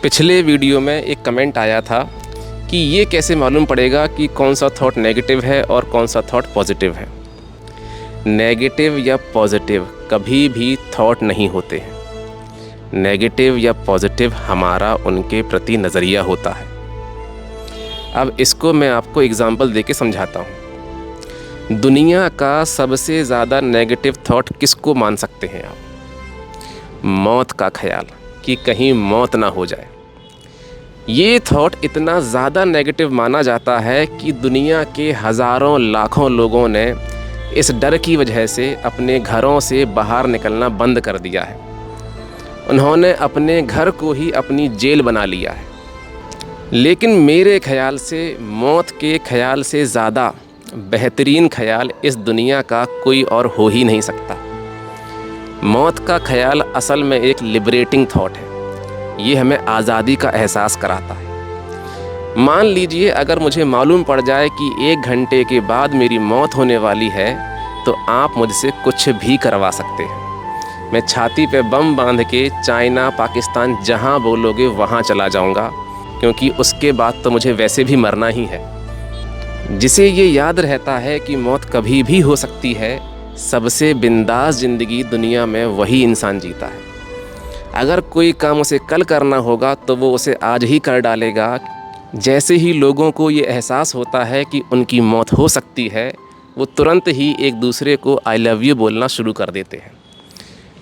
पिछले वीडियो में एक कमेंट आया था कि ये कैसे मालूम पड़ेगा कि कौन सा थॉट नेगेटिव है और कौन सा थॉट पॉजिटिव है। नेगेटिव या पॉजिटिव कभी भी थॉट नहीं होते हैं। नेगेटिव या पॉजिटिव हमारा उनके प्रति नज़रिया होता है। अब इसको मैं आपको एग्ज़ाम्पल देके समझाता हूँ। दुनिया का सबसे ज़्यादा नेगेटिव थॉट किसको मान सकते हैं आप? मौत का ख्याल कि कहीं मौत ना हो जाए। ये थॉट इतना ज़्यादा नेगेटिव माना जाता है कि दुनिया के हज़ारों लाखों लोगों ने इस डर की वजह से अपने घरों से बाहर निकलना बंद कर दिया है। उन्होंने अपने घर को ही अपनी जेल बना लिया है। लेकिन मेरे ख़याल से मौत के ख़याल से ज़्यादा बेहतरीन ख़याल इस दुनिया का कोई और हो ही नहीं सकता। मौत का ख़याल असल में एक लिबरेटिंग थॉट है। ये हमें आज़ादी का एहसास कराता है। मान लीजिए अगर मुझे मालूम पड़ जाए कि 1 घंटे के बाद मेरी मौत होने वाली है तो आप मुझसे कुछ भी करवा सकते हैं। मैं छाती पे बम बांध के चाइना, पाकिस्तान जहाँ बोलोगे वहाँ चला जाऊँगा, क्योंकि उसके बाद तो मुझे वैसे भी मरना ही है। जिसे ये याद रहता है कि मौत कभी भी हो सकती है, सबसे बिंदास ज़िंदगी दुनिया में वही इंसान जीता है। अगर कोई काम उसे कल करना होगा तो वो उसे आज ही कर डालेगा। जैसे ही लोगों को ये एहसास होता है कि उनकी मौत हो सकती है, वो तुरंत ही एक दूसरे को आई लव यू बोलना शुरू कर देते हैं।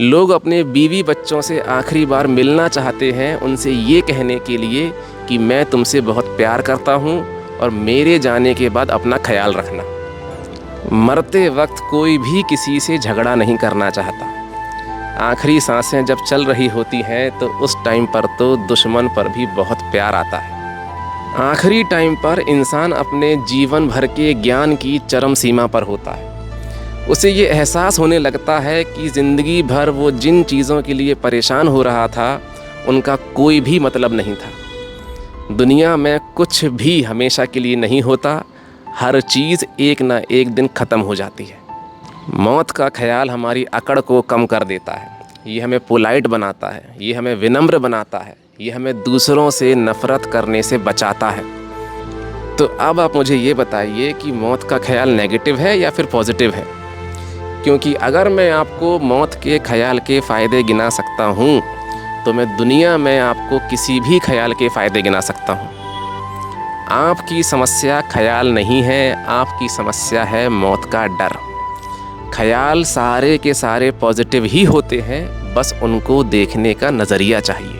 लोग अपने बीवी बच्चों से आखिरी बार मिलना चाहते हैं, उनसे ये कहने के लिए कि मैं तुमसे बहुत प्यार करता हूँ और मेरे जाने के बाद अपना ख्याल रखना। मरते वक्त कोई भी किसी से झगड़ा नहीं करना चाहता। आखिरी सांसें जब चल रही होती हैं तो उस टाइम पर तो दुश्मन पर भी बहुत प्यार आता है। आखिरी टाइम पर इंसान अपने जीवन भर के ज्ञान की चरम सीमा पर होता है। उसे ये एहसास होने लगता है कि ज़िंदगी भर वो जिन चीज़ों के लिए परेशान हो रहा था उनका कोई भी मतलब नहीं था। दुनिया में कुछ भी हमेशा के लिए नहीं होता। हर चीज़ एक ना एक दिन ख़त्म हो जाती है। मौत का ख्याल हमारी अकड़ को कम कर देता है। ये हमें पोलाइट बनाता है, ये हमें विनम्र बनाता है, ये हमें दूसरों से नफ़रत करने से बचाता है। तो अब आप मुझे ये बताइए कि मौत का ख्याल नेगेटिव है या फिर पॉजिटिव है? क्योंकि अगर मैं आपको मौत के ख्याल के फ़ायदे गिना सकता हूँ तो मैं दुनिया में आपको किसी भी ख्याल के फ़ायदे गिना सकता हूँ। आपकी समस्या ख्याल नहीं है, आपकी समस्या है मौत का डर। ख्याल सारे के सारे पॉजिटिव ही होते हैं, बस उनको देखने का नज़रिया चाहिए।